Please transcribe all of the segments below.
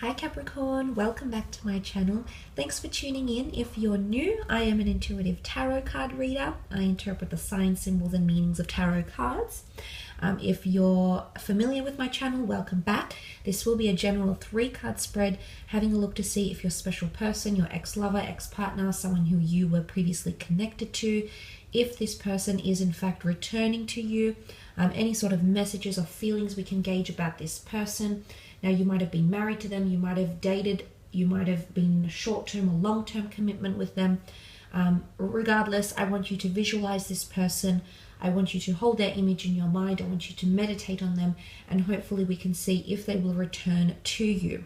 Hi Capricorn, welcome back to my channel. Thanks for tuning in. If you're new, I am an intuitive tarot card reader. I interpret the signs, symbols and meanings of tarot cards. If you're familiar with my channel, welcome back. This will be a general 3-card spread, having a look to see if your special person, your ex-lover, ex-partner, someone who you were previously connected to, if this person is in fact returning to you, any sort of messages or feelings we can gauge about this person. Now, you might have been married to them, you might have dated, you might have been in a short-term or long-term commitment with them. Regardless, I want you to visualize this person. I want you to hold their image in your mind. I want you to meditate on them, and hopefully we can see if they will return to you.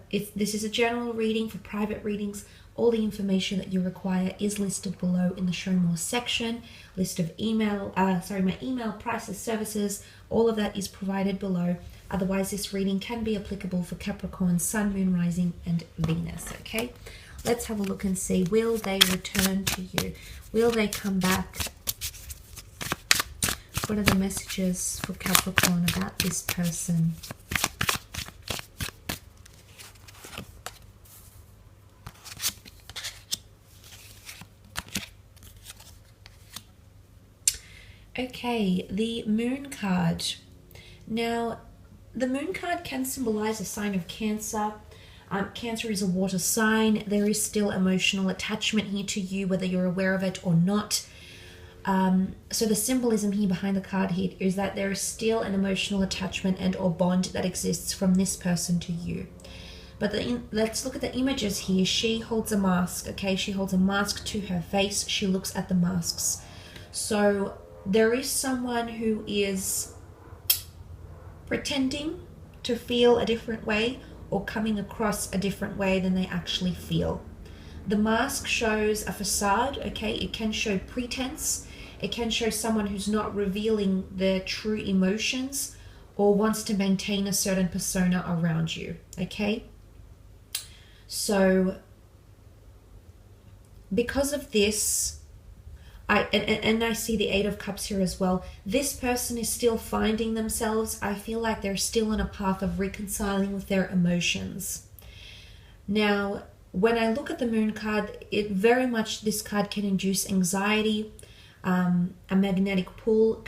This is a general reading. For private readings, all the information that you require is listed below in the Show More section. List of my email, prices, services, all of that is provided below. Otherwise, this reading can be applicable for Capricorn, Sun, Moon, Rising, and Venus, okay? Let's have a look and see, will they return to you? Will they come back? What are the messages for Capricorn about this person? Okay, the Moon card. Now, the Moon card can symbolize a sign of Cancer. Cancer is a water sign. There is still emotional attachment here to you, whether you're aware of it or not. So the symbolism here behind the card here is that there is still an emotional attachment and or bond that exists from this person to you. But let's look at the images here. She holds a mask, okay? She holds a mask to her face. She looks at the masks. So there is someone who is pretending to feel a different way or coming across a different way than they actually feel. The mask shows a facade, okay? It can show pretense. It can show someone who's not revealing their true emotions or wants to maintain a certain persona around you, okay? So because of this, I see the 8 of Cups here as well. This person is still finding themselves. I feel like they're still on a path of reconciling with their emotions. Now, when I look at the Moon card, this card can induce anxiety, a magnetic pull,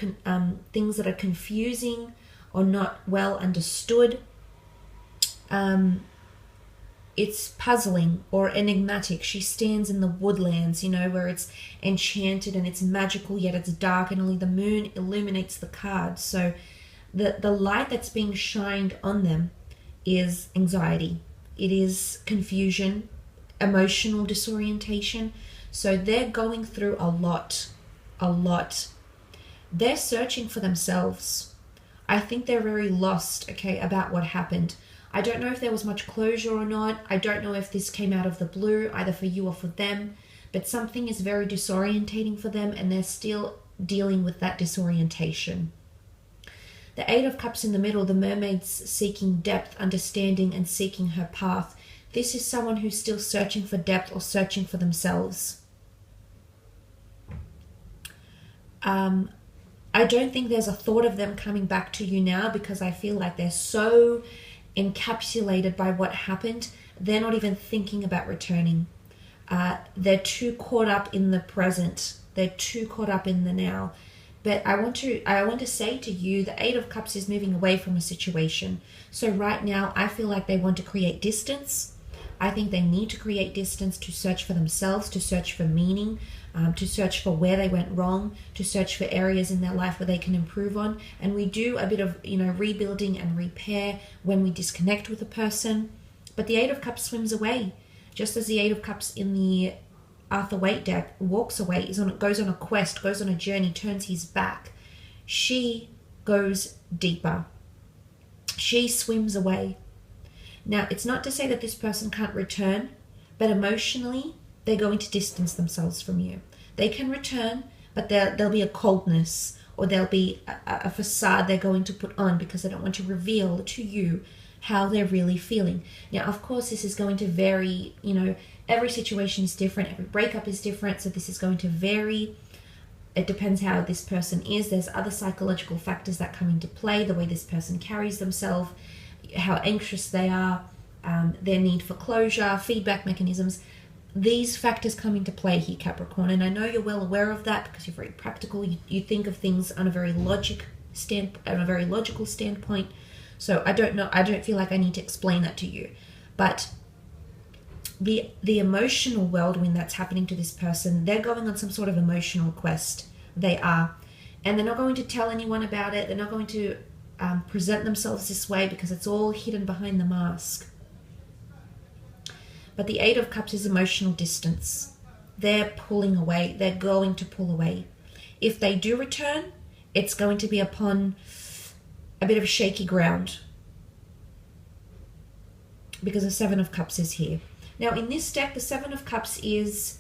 things that are confusing or not well understood. It's puzzling or enigmatic. She stands in the woodlands, you know, where it's enchanted and it's magical, yet it's dark, and only the moon illuminates the card. So the light that's being shined on them is anxiety. It is confusion, emotional disorientation. So they're going through a lot. They're searching for themselves. I think they're very lost, okay, about what happened. I don't know if there was much closure or not. I don't know if this came out of the blue, either for you or for them, but something is very disorientating for them, and they're still dealing with that disorientation. The 8 of Cups in the middle, the mermaid's seeking depth, understanding, and seeking her path. This is someone who's still searching for depth or searching for themselves. I don't think there's a thought of them coming back to you now, because I feel like they're so encapsulated by what happened, they're not even thinking about returning. They're too caught up in the present. They're too caught up in the now. But I want to say to you, the 8 of Cups is moving away from a situation. So right now, I feel like they want to create distance. I think they need to create distance to search for themselves, to search for meaning, to search for where they went wrong, to search for areas in their life where they can improve on. And we do a bit of, rebuilding and repair when we disconnect with a person. But the 8 of Cups swims away, just as the 8 of Cups in the Arthur Waite deck walks away, goes on a quest, goes on a journey, turns his back. She goes deeper. She swims away. Now, it's not to say that this person can't return, but emotionally, they're going to distance themselves from you. They can return, but there'll be a coldness, or there'll be a facade they're going to put on because they don't want to reveal to you how they're really feeling. Now, of course, this is going to vary. Every situation is different. Every breakup is different. So this is going to vary. It depends how this person is. There's other psychological factors that come into play, the way this person carries themselves. how anxious they are, their need for closure, feedback mechanisms. These factors come into play here, Capricorn, and I know you're well aware of that because you're very practical. You think of things on a very logical standpoint. So I don't feel like I need to explain that to you. But the emotional whirlwind that's happening to this person, they're going on some sort of emotional quest. They are. And they're not going to tell anyone about it. They're not going to present themselves this way because it's all hidden behind the mask. But the Eight of Cups is emotional distance. They're pulling away. They're going to pull away. If they do return, it's going to be upon a bit of shaky ground, because the Seven of Cups is here. Now in this deck, the Seven of Cups is,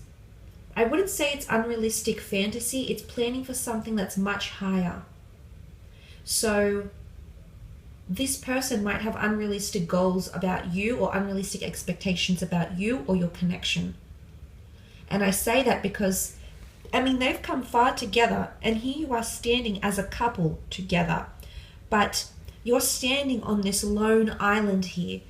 I wouldn't say it's unrealistic fantasy. It's planning for something that's much higher. So this person might have unrealistic goals about you or unrealistic expectations about you or your connection. And I say that because, I mean, they've come far together, and here you are standing as a couple together, but you're standing on this lone island here.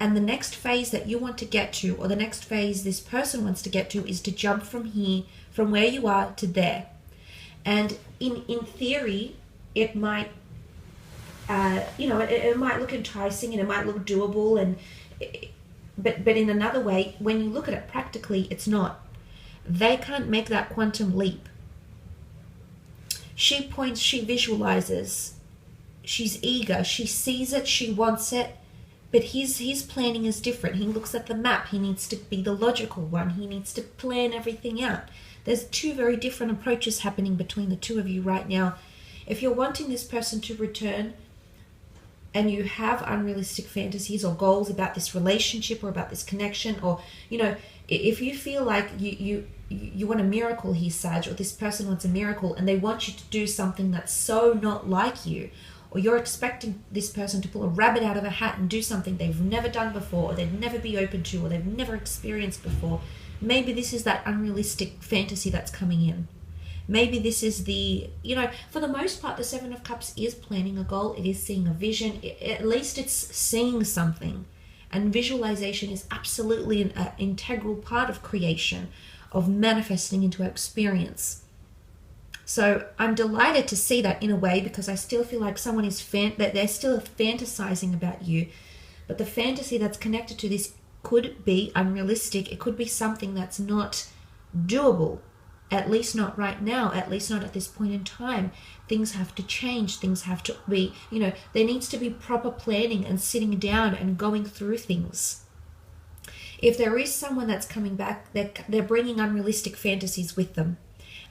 And the next phase that you want to get to, or the next phase this person wants to get to, is to jump from here, from where you are to there. And in theory, it might, it might look enticing and it might look doable, but in another way, when you look at it practically, it's not. They can't make that quantum leap. She points, she visualizes, she's eager, she sees it, she wants it, but his planning is different. He looks at the map. He needs to be the logical one. He needs to plan everything out. There's two very different approaches happening between the two of you right now. If you're wanting this person to return and you have unrealistic fantasies or goals about this relationship or about this connection, or, if you feel like you want a miracle here, Sag, or this person wants a miracle and they want you to do something that's so not like you, or you're expecting this person to pull a rabbit out of a hat and do something they've never done before, or they'd never be open to, or they've never experienced before, maybe this is that unrealistic fantasy that's coming in. Maybe this is the, for the most part, the Seven of Cups is planning a goal. It is seeing a vision. At least it's seeing something. And visualization is absolutely an integral part of creation, of manifesting into our experience. So I'm delighted to see that in a way, because I still feel like someone is that they're still fantasizing about you. But the fantasy that's connected to this could be unrealistic. It could be something that's not doable. At least not right now, at least not at this point in time. Things have to change. Things have to be, there needs to be proper planning and sitting down and going through things. If there is someone that's coming back, they're bringing unrealistic fantasies with them.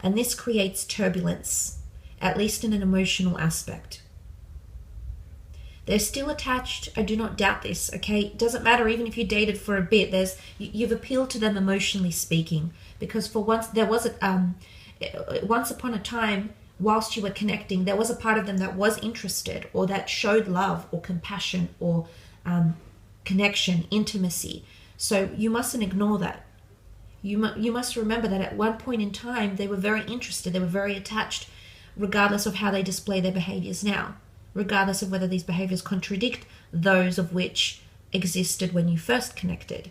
And this creates turbulence, at least in an emotional aspect. They're still attached. I do not doubt this, okay? It doesn't matter even if you dated for a bit. You've appealed to them emotionally speaking, because for once there was once upon a time, whilst you were connecting, there was a part of them that was interested, or that showed love or compassion or connection, intimacy. So you mustn't ignore that. You must remember that at one point in time, they were very interested, they were very attached, regardless of how they display their behaviors now, regardless of whether these behaviors contradict those of which existed when you first connected.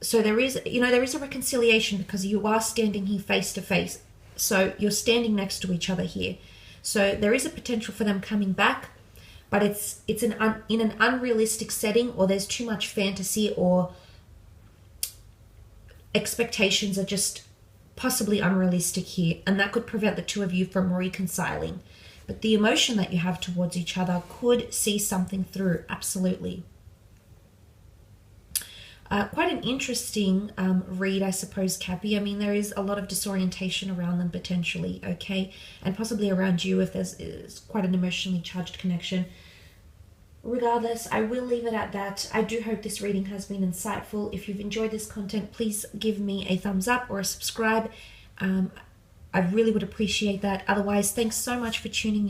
So there is a reconciliation, because you are standing here face to face. So you're standing next to each other here. So there is a potential for them coming back, but it's in an unrealistic setting, or there's too much fantasy, or expectations are just possibly unrealistic here, and that could prevent the two of you from reconciling. But the emotion that you have towards each other could see something through, absolutely. Quite an interesting read, I suppose, Cappy. I mean, there is a lot of disorientation around them potentially, okay? And possibly around you if there's quite an emotionally charged connection. Regardless, I will leave it at that. I do hope this reading has been insightful. If you've enjoyed this content, please give me a thumbs up or a subscribe. I really would appreciate that. Otherwise, thanks so much for tuning in.